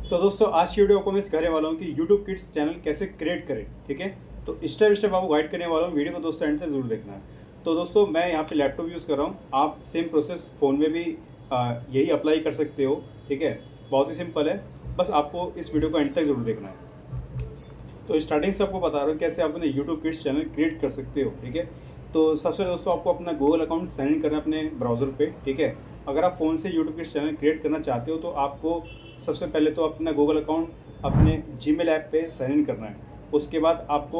तो दोस्तों आज की वीडियो को मैं सिखाने वाला हूँ कि YouTube किड्स चैनल कैसे क्रिएट करें। ठीक है, तो स्टेप स्टेप आपको गाइड करने वाला हूँ। वीडियो को दोस्तों एंड तक जरूर देखना है। तो दोस्तों मैं यहाँ पे लैपटॉप यूज़ कर रहा हूँ, आप सेम प्रोसेस फ़ोन में भी यही अप्लाई कर सकते हो। ठीक है, बहुत ही सिंपल है, बस आपको इस वीडियो को एंड तक जरूर देखना है। तो स्टार्टिंग से आपको बता रहा हूँ कैसे आप अपने YouTube किड्स चैनल क्रिएट कर सकते हो। ठीक है, तो सबसे पहले दोस्तों आपको अपना गूगल अकाउंट साइन इन करना है अपने ब्राउज़र पे। ठीक है, अगर आप फ़ोन से YouTube किड्स चैनल क्रिएट करना चाहते हो तो आपको सबसे पहले तो अपना गूगल अकाउंट अपने Gmail ऐप पे साइन इन करना है। उसके बाद आपको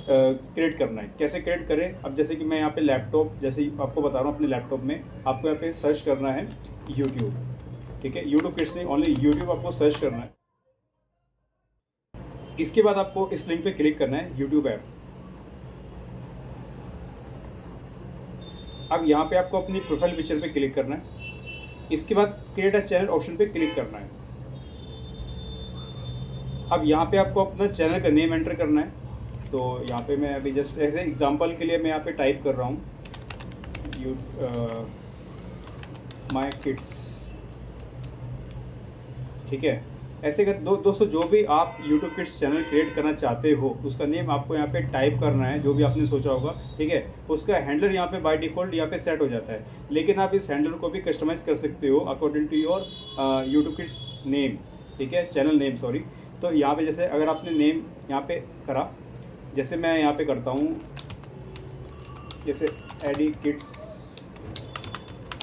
क्रिएट करना है। कैसे क्रिएट करें, अब जैसे कि मैं यहाँ पे लैपटॉप, जैसे आपको बता रहा हूँ अपने लैपटॉप में आपको यहाँ पे सर्च करना है यूट्यूब। ठीक है, यूट्यूब किड्स नहीं, ओनली यूट्यूब आपको सर्च करना है। इसके बाद आपको इस लिंक पे क्लिक करना है यूट्यूब ऐप। अब यहाँ पे आपको अपनी प्रोफाइल पिक्चर पे क्लिक करना है। इसके बाद क्रिएट अ चैनल ऑप्शन पे क्लिक करना है। अब यहाँ पे आपको अपना चैनल का नेम एंटर करना है। तो यहाँ पे मैं अभी जस्ट ऐसे एग्जांपल के लिए मैं यहाँ पे टाइप कर रहा हूँ माय किड्स। ठीक है, ऐसे कर दोस्तों जो भी आप YouTube किड्स चैनल क्रिएट करना चाहते हो उसका नेम आपको यहाँ पे टाइप करना है, जो भी आपने सोचा होगा। ठीक है, उसका हैंडलर यहाँ पे बाय डिफ़ॉल्ट यहाँ पे सेट हो जाता है, लेकिन आप इस हैंडलर को भी कस्टमाइज़ कर सकते हो according to your YouTube kids name. ठीक है, चैनल नेम सॉरी। तो यहाँ पे जैसे अगर आपने नेम यहाँ पे करा, जैसे मैं यहाँ पे करता हूँ जैसे एडी किड्स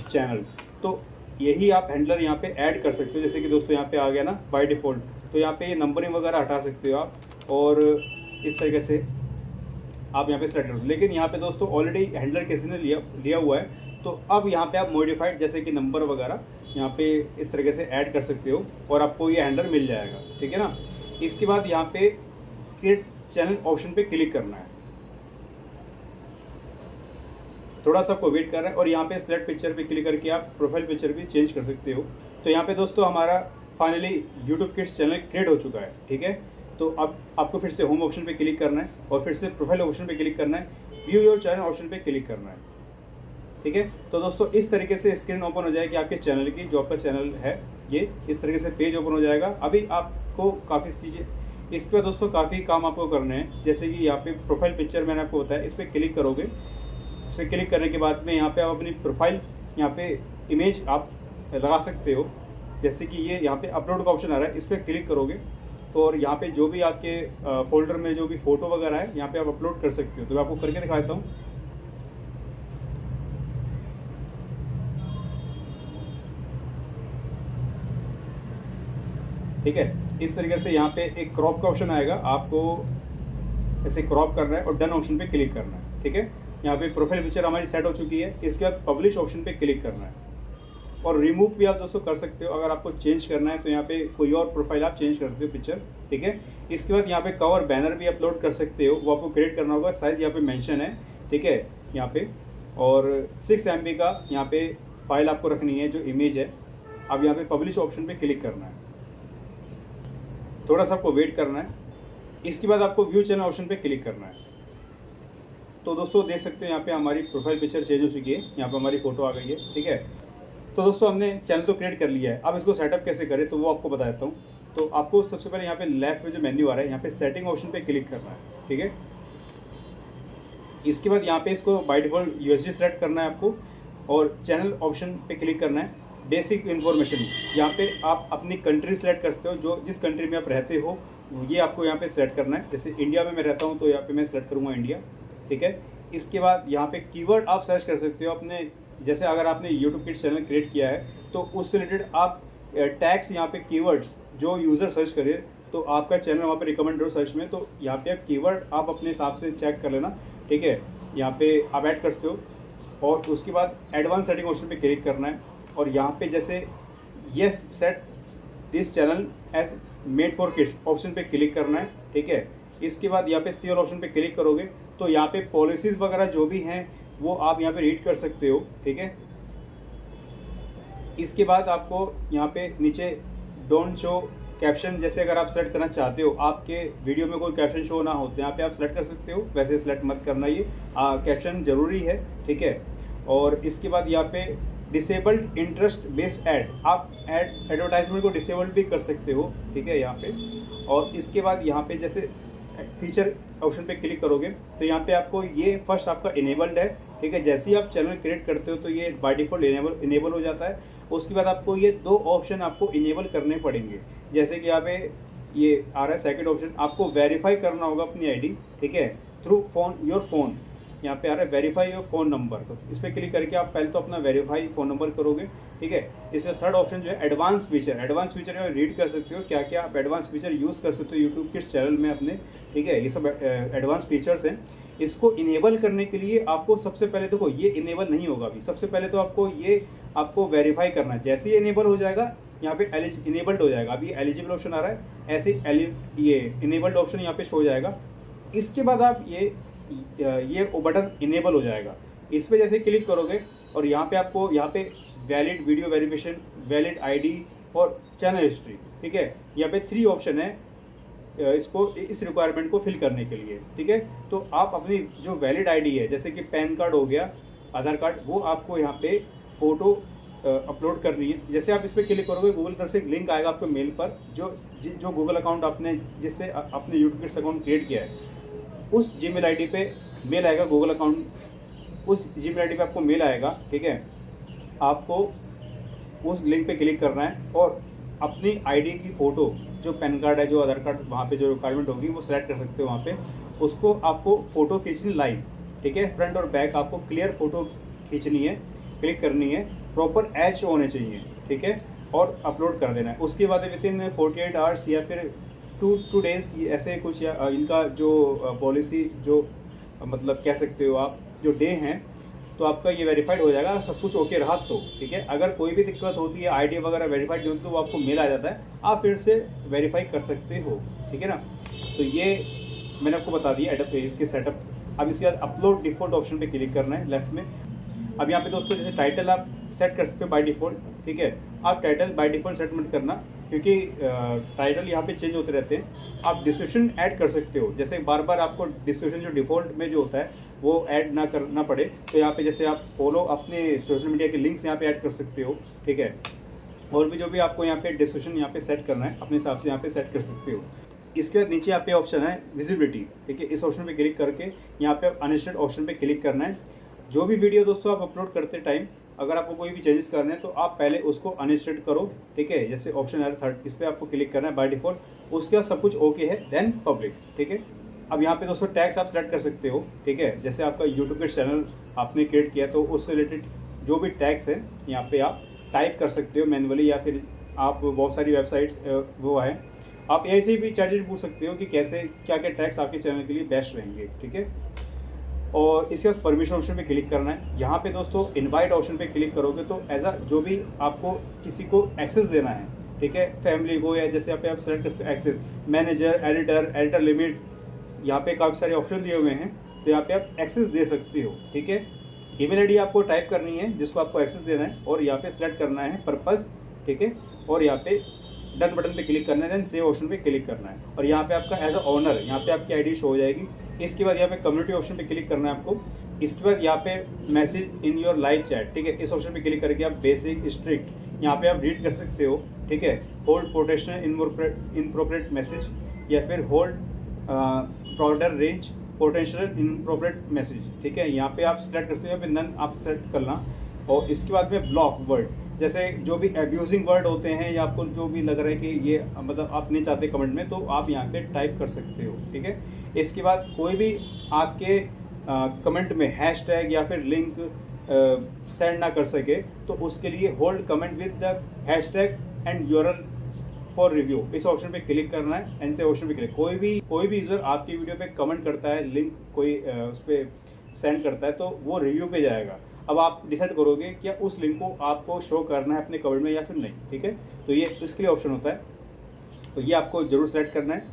चैनल, तो यही आप हैंडलर यहाँ पे ऐड कर सकते हो। जैसे कि दोस्तों यहाँ पे आ गया ना बाय डिफ़ॉल्ट, तो यहाँ पे ये नंबरिंग वगैरह हटा सकते हो आप, और इस तरीके से आप यहाँ पे सेलेक्ट करो। लेकिन यहाँ पे दोस्तों ऑलरेडी हैंडलर किसी ने लिया हुआ है, तो अब यहाँ पे आप मॉडिफाइड जैसे कि नंबर वगैरह यहाँ पे इस तरीके से ऐड कर सकते हो और आपको ये हैंडलर मिल जाएगा। ठीक है ना। इसके बाद यहाँ पे क्रिएट चैनल ऑप्शन पे क्लिक करना है। थोड़ा सा आपको वेट कर रहा है, और यहाँ पे सेलेक्ट पिक्चर पे क्लिक करके आप प्रोफाइल पिक्चर भी चेंज कर सकते हो। तो यहाँ पे दोस्तों हमारा finally YouTube kids channel create हो चुका है। ठीक है, तो अब आपको फिर से होम ऑप्शन पे क्लिक करना है और फिर से प्रोफाइल ऑप्शन पे क्लिक करना है, व्यू योर चैनल ऑप्शन पे क्लिक करना है। ठीक है, तो दोस्तों इस तरीके से स्क्रीन ओपन हो जाएगी आपके चैनल की, जो आपका चैनल है ये इस तरीके से पेज ओपन हो जाएगा। अभी आपको काफ़ी चीज़ें इस पर दोस्तों काफ़ी काम आपको करने हैं। जैसे कि यहाँ पे प्रोफाइल पिक्चर मैंने आपको बताया, इस पर क्लिक करोगे। इस पर क्लिक करने के बाद में यहाँ पे आप अपनी प्रोफाइल यहाँ पे इमेज आप लगा सकते हो। जैसे कि ये यहाँ पे अपलोड का ऑप्शन आ रहा है, इस पर क्लिक करोगे और यहाँ पे जो भी आपके फोल्डर में जो भी फ़ोटो वगैरह है यहाँ पे आप अपलोड कर सकते हो। तो मैं आपको करके दिखा देता हूँ। ठीक है, इस तरीके से यहाँ पे एक क्रॉप का ऑप्शन आएगा, आपको ऐसे क्रॉप करना है और डन ऑप्शन पे क्लिक करना है। ठीक है, यहाँ पे प्रोफाइल पिक्चर हमारी सेट हो चुकी है। इसके बाद पब्लिश ऑप्शन पे क्लिक करना है, और रिमूव भी आप दोस्तों कर सकते हो। अगर आपको चेंज करना है तो यहाँ पे कोई और प्रोफाइल आप चेंज कर सकते हो पिक्चर। ठीक है, इसके बाद यहाँ पे कवर बैनर भी अपलोड कर सकते हो, वो आपको क्रिएट करना होगा। साइज़ यहाँ पे मेंशन है। ठीक है, यहाँ पे और 6 MB का यहाँ पे फाइल आपको रखनी है, जो इमेज है। अब यहाँ पे पब्लिश ऑप्शन पे क्लिक करना है, थोड़ा सा आपको वेट करना है। इसके बाद आपको व्यू चैनल ऑप्शन पे क्लिक करना है। तो दोस्तों देख सकते हो यहाँ पे हमारी प्रोफाइल पिक्चर चेंज हो चुकी है, यहाँ पे हमारी फ़ोटो आ गई है। ठीक है, तो दोस्तों हमने चैनल तो क्रिएट कर लिया है। अब इसको सेटअप कैसे करें तो वो आपको बता देता हूँ। तो आपको सबसे पहले यहाँ पे लेफ्ट में जो मेन्यू आ रहा है, यहाँ पे सेटिंग ऑप्शन पे क्लिक करना है। ठीक है, इसके बाद यहाँ पे इसको बाय डिफ़ॉल्ट USD सेलेक्ट करना है आपको, और चैनल ऑप्शन पे क्लिक करना है। बेसिक इन्फॉर्मेशन, यहाँ पे आप अपनी कंट्री सेलेक्ट कर सकते हो, जो जिस कंट्री में आप रहते हो ये आपको यहाँ पे सेलेक्ट करना है। जैसे इंडिया में मैं रहता हूँ तो यहाँ पे मैं सेलेक्ट करूँगा इंडिया। ठीक है, इसके बाद यहाँ पे कीवर्ड आप सर्च कर सकते हो अपने, जैसे अगर आपने YouTube किड्स चैनल क्रिएट किया है तो उससे रिलेटेड आप टैग्स यहाँ पे कीवर्ड्स जो यूज़र सर्च करे तो आपका चैनल वहाँ पे रिकमेंड हो सर्च में, तो यहाँ पे आप कीवर्ड आप अपने हिसाब से चेक कर लेना। ठीक है, यहाँ पे आप ऐड कर सकते हो, और उसके बाद एडवांस सेटिंग ऑप्शन पे क्लिक करना है, और यहाँ पे जैसे yes set this channel as made for kids option पे क्लिक करना है। ठीक है, इसके बाद यहाँ पे सेव ऑप्शन पे क्लिक करोगे तो यहाँ पे पॉलिसीज़ वगैरह जो भी हैं वो आप यहाँ पे रीड कर सकते हो। ठीक है, इसके बाद आपको यहाँ पे नीचे डोंट शो कैप्शन, जैसे अगर आप सेलेक्ट करना चाहते हो आपके वीडियो में कोई कैप्शन शो ना हो तो यहाँ पे आप सेलेक्ट कर सकते हो। वैसे सेलेक्ट मत करना, ये कैप्शन ज़रूरी है। ठीक है, और इसके बाद यहाँ पे डिसेबल्ड इंटरेस्ट बेस्ड ऐड, आप एडवर्टाइजमेंट को डिसेबल्ड भी कर सकते हो, ठीक है यहाँ पे। और इसके बाद यहाँ पे जैसे फीचर ऑप्शन पे क्लिक करोगे तो यहाँ पे आपको ये फर्स्ट आपका इनेबल्ड है, ठीक है। जैसे ही आप चैनल क्रिएट करते हो तो ये बाय डिफॉल्ट इनेबल हो जाता है। उसके बाद आपको ये 2 ऑप्शन आपको इनेबल करने पड़ेंगे, जैसे कि यहाँ पे ये आ रहा है सेकंड ऑप्शन, आपको वेरीफाई करना होगा अपनी आईडी, ठीक है, थ्रू योर फोन। यहाँ पे आ रहा है वेरीफाई योर फ़ोन नंबर, तो इस पर क्लिक करके आप पहले तो अपना वेरीफाई फ़ोन नंबर करोगे, ठीक है। इसमें थर्ड ऑप्शन जो है एडवांस फीचर में रीड कर सकते हो क्या क्या आप एडवांस फीचर यूज़ कर सकते हो यूट्यूब किड्स चैनल में अपने, ठीक है। ये सब एडवांस फीचर्स हैं। इसको इनेबल करने के लिए आपको सबसे पहले देखो ये इनेबल नहीं होगा अभी, सबसे पहले तो आपको वेरीफाई करना है। जैसे ही इनेबल हो जाएगा यहाँ पे इनेबल्ड हो जाएगा, अभी एलिजिबल ऑप्शन आ रहा है, ऐसे ये इनेबल्ड ऑप्शन यहाँ पे शो हो जाएगा। इसके बाद आप ये बटन इनेबल हो जाएगा, इस पर जैसे क्लिक करोगे और यहाँ पे आपको यहाँ पे valid video verification, valid ID और चैनल हिस्ट्री, ठीक है। यहाँ पे 3 ऑप्शन है इस रिक्वायरमेंट को फिल करने के लिए, ठीक है। तो आप अपनी जो वैलिड आईडी है जैसे कि पैन कार्ड हो गया, आधार कार्ड, वो आपको यहाँ पे फ़ोटो अपलोड करनी है। जैसे आप इस पर क्लिक करोगे गूगल तरफ से एक लिंक आएगा आपको मेल पर, जो गूगल अकाउंट आपने जिससे अपने यूट्यूब किड्स अकाउंट क्रिएट किया है उस जीमेल आईडी पे मेल आएगा, गूगल अकाउंट उस जीमेल आईडी पे आपको मेल आएगा, ठीक है। आपको उस लिंक पे क्लिक करना है और अपनी आईडी की फ़ोटो, जो पैन कार्ड है, जो आधार कार्ड, वहाँ पे जो रिक्वायरमेंट होगी वो सेलेक्ट कर सकते हो वहाँ पे। उसको आपको फ़ोटो खींचनी लाइव, ठीक है, फ्रंट और बैक आपको क्लियर फ़ोटो खींचनी है, क्लिक करनी है, प्रॉपर एच होने चाहिए, ठीक है, और अपलोड कर देना है। उसके बाद विदिन 48 आवर्स या फिर 2 डेज़ ऐसे कुछ, या इनका जो पॉलिसी जो मतलब कह सकते हो आप, जो डे हैं, तो आपका ये वेरीफाइड हो जाएगा, सब कुछ ओके रहा तो, ठीक है। अगर कोई भी दिक्कत होती है, आईडी वगैरह वेरीफाइड नहीं होती, तो वो आपको मेल आ जाता है, आप फिर से वेरीफाई कर सकते हो, ठीक है ना। तो ये मैंने आपको बता दिया इसके सेटअप। अब इसके बाद अपलोड डिफ़ॉल्ट ऑप्शन पे क्लिक करना है लेफ्ट में। अब यहाँ पे दोस्तों जैसे टाइटल आप सेट कर सकते हो बाय डिफ़ॉल्ट, ठीक है। आप टाइटल बाय डिफ़ॉल्ट सेट मत करना, क्योंकि टाइटल यहाँ पे चेंज होते रहते हैं। आप डिस्क्रिप्शन ऐड कर सकते हो, जैसे बार बार आपको डिस्क्रिप्शन जो डिफ़ॉल्ट में जो होता है वो ऐड ना करना पड़े, तो यहाँ पे जैसे आप फॉलो अपने सोशल मीडिया के लिंक्स यहाँ पे ऐड कर सकते हो, ठीक है। और भी जो भी आपको यहाँ पे डिस्क्रिप्शन यहाँ पे सेट करना है अपने हिसाब से यहाँ पे सेट कर सकते हो। इसके बाद नीचे यहाँ पे ऑप्शन है विजिबिलिटी, ठीक है। इस ऑप्शन पे क्लिक करके यहाँ पे अनलिस्टेड ऑप्शन पे क्लिक करना है। जो भी वीडियो दोस्तों आप अपलोड करते टाइम अगर आपको कोई भी चेंजेस करने हैं तो आप पहले उसको अनलिस्टेड करो, ठीक है। जैसे ऑप्शन है थर्ड, इस पर आपको क्लिक करना है बाय डिफ़ॉल्ट। उसके बाद सब कुछ ओके है, देन पब्लिक, ठीक है। अब यहाँ पे दोस्तों टैग्स आप सेलेक्ट कर सकते हो, ठीक है। जैसे आपका यूट्यूब के चैनल आपने क्रिएट किया तो उससे रिलेटेड जो भी टैग्स हैं यहाँ पे आप टाइप कर सकते हो मैनुअली, या फिर आप बहुत सारी वेबसाइट वो है, आप ऐसे भी चार्जेस पूछ सकते हो कि कैसे क्या क्या टैग्स आपके चैनल के लिए बेस्ट रहेंगे, ठीक है। और इसके बाद परमिशन ऑप्शन पे क्लिक करना है। यहाँ पे दोस्तों इनवाइट ऑप्शन पे क्लिक करोगे तो एज जो भी आपको किसी को एक्सेस देना है, ठीक है, फैमिली को, या जैसे यहाँ पे आप सेलेक्ट कर सकते हो एक्सेस, मैनेजर, एडिटर लिमिट, यहाँ पे काफ़ी सारे ऑप्शन दिए हुए हैं, तो यहाँ पे आप एक्सेस दे सकते हो, ठीक है। ईमेल आईडी आपको टाइप करनी है जिसको आपको एक्सेस देना है, और यहाँ पे सेलेक्ट करना है पर्पज़, ठीक है, और यहाँ पे डन बटन पे क्लिक करना है, देन सेव ऑप्शन पे क्लिक करना है, और यहाँ पे आपका एज अ ओनर यहाँ पे आपकी आईडी शो हो जाएगी। इसके बाद यहाँ पे कम्युनिटी ऑप्शन पे क्लिक करना है आपको। इसके बाद यहाँ पे message in your live chat, ठीक है, इस ऑप्शन पे क्लिक करके आप बेसिक स्ट्रिक्ट यहाँ पे आप रीड कर सकते हो, ठीक है। होल्ड प्रोटेक्शन इनप्रोप्रिएट मैसेज, या फिर hold broader range potential inappropriate message, ठीक है। यहाँ पे आप सेलेक्ट कर सकते हो, यहाँ पे नन आप सेलेक्ट करना। और इसके बाद में ब्लॉक वर्ड, जैसे जो भी एब्यूजिंग वर्ड होते हैं या आपको जो भी लग रहा है कि ये मतलब आप नहीं चाहते कमेंट में, तो आप यहाँ पे टाइप कर सकते हो, ठीक है। इसके बाद कोई भी आपके कमेंट में हैशटैग या फिर लिंक सेंड ना कर सके तो उसके लिए hold comment with the hashtag and URL for review, इस ऑप्शन पे क्लिक करना है। एंड से ऑप्शन पे क्लिक, कोई भी यूज़र आपकी वीडियो पे कमेंट करता है, लिंक कोई उस पर सेंड करता है तो वो रिव्यू पे जाएगा। अब आप डिसाइड करोगे क्या उस लिंक को आपको शो करना है अपने कमेंट में या फिर नहीं, ठीक है। तो ये इसके लिए ऑप्शन होता है, तो ये आपको जरूर सेलेक्ट करना है।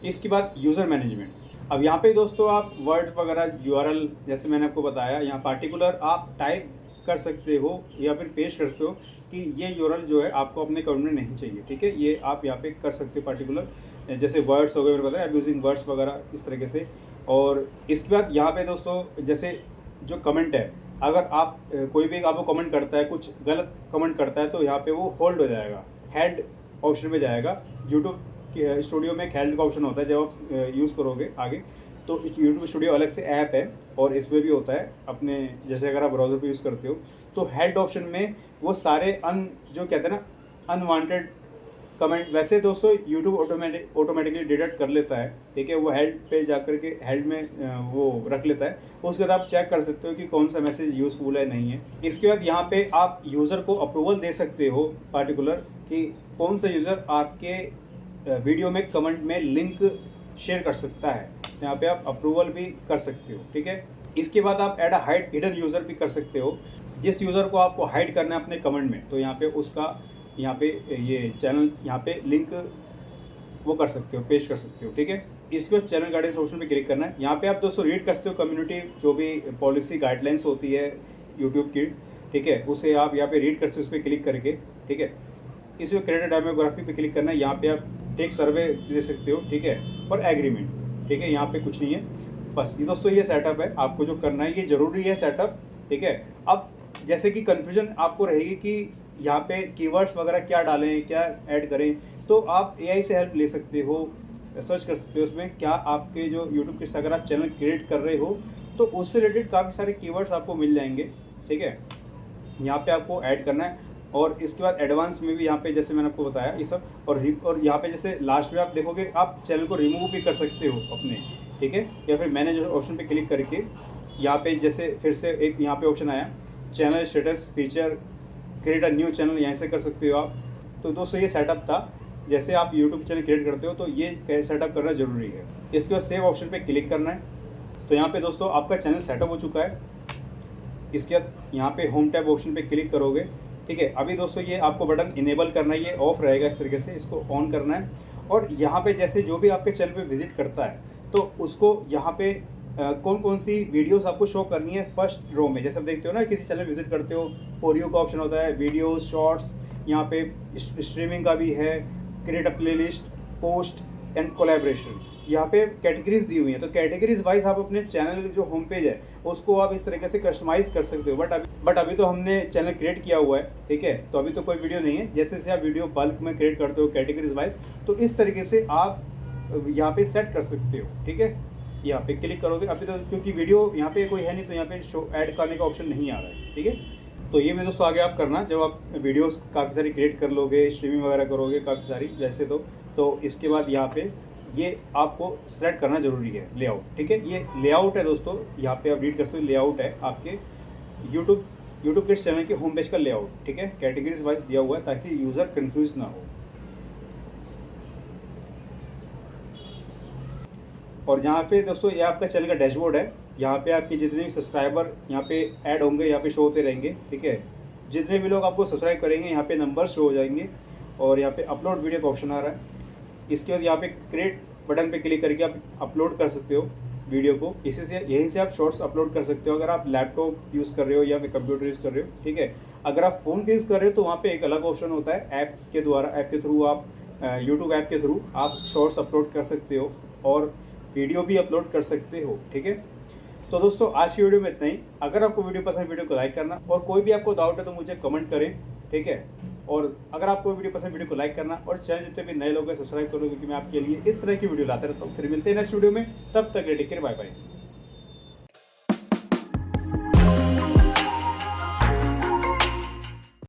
इसके बाद यूज़र मैनेजमेंट, अब यहाँ पे दोस्तों आप वर्ड वगैरह यूआरएल जैसे मैंने आपको बताया, यहाँ पार्टिकुलर आप टाइप कर सकते हो या फिर पेश कर सकते हो कि ये यूआरएल जो है आपको अपने कमेंट में नहीं चाहिए, ठीक है। ये आप यहाँ पे कर सकते हो पार्टिकुलर, जैसे वर्ड्स हो गए मैंने बताया, अब्यूजिंग वर्ड्स वगैरह इस तरीके से। और इसके बाद यहाँ पे दोस्तों जैसे जो कमेंट है अगर आप कोई भी आपको कमेंट करता है, कुछ गलत कमेंट करता है, तो यहाँ पे वो होल्ड हो जाएगा, हेल्ड ऑप्शन में जाएगा। यूट्यूब स्टूडियो में एक हेल्ड का ऑप्शन होता है, जब आप यूज़ करोगे आगे, तो यूट्यूब स्टूडियो अलग से ऐप है और इसमें भी होता है अपने, जैसे अगर आप ब्राउज़र पे यूज़ करते हो तो हेल्ड ऑप्शन में वो सारे जो कहते हैं ना अनवांटेड कमेंट, वैसे दोस्तों यूट्यूब ऑटोमेटिकली डिटेक्ट कर लेता है, ठीक है, वो हेल्ड पे जाकर के हेल्ड में वो रख लेता है। उसके बाद आप चेक कर सकते हो कि कौन सा मैसेज यूज़फुल है, नहीं है। इसके बाद यहाँ पे आप यूज़र को अप्रूवल दे सकते हो पार्टिकुलर, कि कौन सा यूज़र आपके वीडियो में कमेंट में लिंक शेयर कर सकता है। यहाँ पे आप अप्रूवल भी कर सकते हो, ठीक है। इसके बाद आप ऐड हाइड हिडन यूज़र भी कर सकते हो, जिस यूज़र को आपको हाइड करना है अपने कमेंट में, तो यहाँ पे उसका यहाँ पे ये चैनल यहाँ पे लिंक वो कर सकते हो, पेश कर सकते हो, ठीक है। इसके बाद चैनल गाइडेंस ऑप्शन पे क्लिक करना है। यहाँ पे आप दोस्तों रीड कर सकते हो कम्युनिटी जो भी पॉलिसी गाइडलाइंस होती है यूट्यूब की, ठीक है, उसे आप यहाँ पे रीड कर सकते हो उस पर क्लिक करके, ठीक है। इसमें क्रेडिट डेमोग्राफी पे क्लिक करना है। यहाँ पे आप टेक सर्वे दे सकते हो, ठीक है, और एग्रीमेंट, ठीक है। यहाँ पे कुछ नहीं है, बस ये दोस्तों ये सेटअप है। आपको जो करना है ये ज़रूरी है सेटअप, ठीक है। अब जैसे कि कन्फ्यूजन आपको रहेगी कि यहाँ पे कीवर्ड्स वगैरह क्या डालें, क्या ऐड करें, तो आप एआई से हेल्प ले सकते हो, सर्च कर सकते हो उसमें क्या आपके जो यूट्यूब के अगर आप चैनल क्रिएट कर रहे हो तो उससे रिलेटेड काफ़ी सारे कीवर्ड्स आपको मिल जाएंगे, ठीक है। यहाँ पे आपको ऐड करना है और इसके बाद एडवांस में भी यहाँ पे जैसे मैंने आपको बताया ये सब, और यहाँ पे जैसे लास्ट में आप देखोगे आप चैनल को रिमूव भी कर सकते हो अपने, ठीक है, या फिर मैनेज ऑप्शन पे क्लिक करके यहाँ पे जैसे फिर से एक यहाँ पे ऑप्शन आया channel status feature, create a new channel, यहाँ से कर सकते हो आप। तो दोस्तों ये सेटअप था, जैसे आप यूट्यूब चैनल क्रिएट करते हो तो ये सेटअप करना ज़रूरी है। इसके बाद सेव ऑप्शन पे क्लिक करना है। तो यहाँ पे दोस्तों आपका चैनल सेटअप हो चुका है। इसके बाद यहाँ पे होम टैब ऑप्शन पे क्लिक करोगे, ठीक है। अभी दोस्तों ये आपको बटन इनेबल करना है, ये ऑफ रहेगा इस तरीके से, इसको ऑन करना है। और यहाँ पे जैसे जो भी आपके चैनल पे विजिट करता है तो उसको यहाँ पे कौन कौन सी वीडियोस आपको शो करनी है फर्स्ट रो में। जैसे आप देखते हो ना किसी चैनल विजिट करते हो, फॉर यू का ऑप्शन होता है, वीडियोस, शॉर्ट्स, यहाँ पे स्ट्रीमिंग का भी है, create a playlist, post and collaboration, यहाँ पे कैटेगरीज दी हुई हैं। तो कैटेगरीज वाइज आप अपने चैनल जो होम पेज है उसको आप इस तरीके से कस्टमाइज कर सकते हो। बट अभी तो हमने चैनल क्रिएट किया हुआ है, ठीक है, तो अभी तो कोई वीडियो नहीं है। जैसे जैसे आप वीडियो बल्क में क्रिएट करते हो कैटेगरीज वाइज, तो इस तरीके से आप यहाँ पे सेट कर सकते हो, ठीक है। यहाँ पे क्लिक करोगे, अभी तो क्योंकि वीडियो यहाँ पे कोई है नहीं तो यहाँ पे शो ऐड करने का ऑप्शन नहीं आ रहा है, ठीक है। तो ये भी दोस्तों आगे आप करना, जब आप वीडियोस काफ़ी सारी क्रिएट कर लोगे, स्ट्रीमिंग वगैरह करोगे काफ़ी सारी वैसे तो इसके बाद यहाँ पे ये आपको सेलेक्ट करना जरूरी है लेआउट, ठीक है। ये लेआउट है दोस्तों, यहाँ पे आप रीड कर सकते हो, लेआउट है आपके यूट्यूब के चैनल के होम पेज का लेआउट, ठीक है, कैटेगरीज वाइज दिया हुआ है ताकि यूज़र कंफ्यूज ना हो। और यहाँ पे दोस्तों ये आपका चैनल का डैशबोर्ड है। यहाँ पे आपके जितने भी सब्सक्राइबर यहाँ पे ऐड होंगे यहाँ पे शो होते रहेंगे, ठीक है। जितने भी लोग आपको सब्सक्राइब करेंगे यहाँ पे नंबर शो हो जाएंगे। और यहाँ पे अपलोड वीडियो का ऑप्शन आ रहा है। इसके बाद यहाँ पे क्रिएट बटन पे क्लिक करके आप अपलोड कर सकते हो वीडियो को। इसी से यहीं से आप शॉर्ट्स अपलोड कर सकते हो अगर आप लैपटॉप यूज़ कर रहे हो या फिर कंप्यूटर यूज़ कर रहे हो, ठीक है। अगर आप फ़ोन पे यूज़ कर रहे हो तो वहाँ पे एक अलग ऑप्शन होता है, ऐप के थ्रू आप यूट्यूब ऐप के थ्रू आप शॉर्ट्स अपलोड कर सकते हो और वीडियो भी अपलोड कर सकते हो, ठीक है। तो दोस्तों आज की वीडियो में इतना ही। अगर आपको वीडियो पसंद, वीडियो को लाइक करना, और कोई भी आपको डाउट है तो मुझे कमेंट करें, ठीक है। और अगर आपको वीडियो पसंद, वीडियो को लाइक करना, और चैनल जितने भी नए लोग हैं सब्सक्राइब करो, क्योंकि मैं आपके लिए इस तरह की वीडियो लाता रहता हूँ। फिर मिलते हैं नेक्स्ट वीडियो में, तब तक टेक केयर, बाय बाय।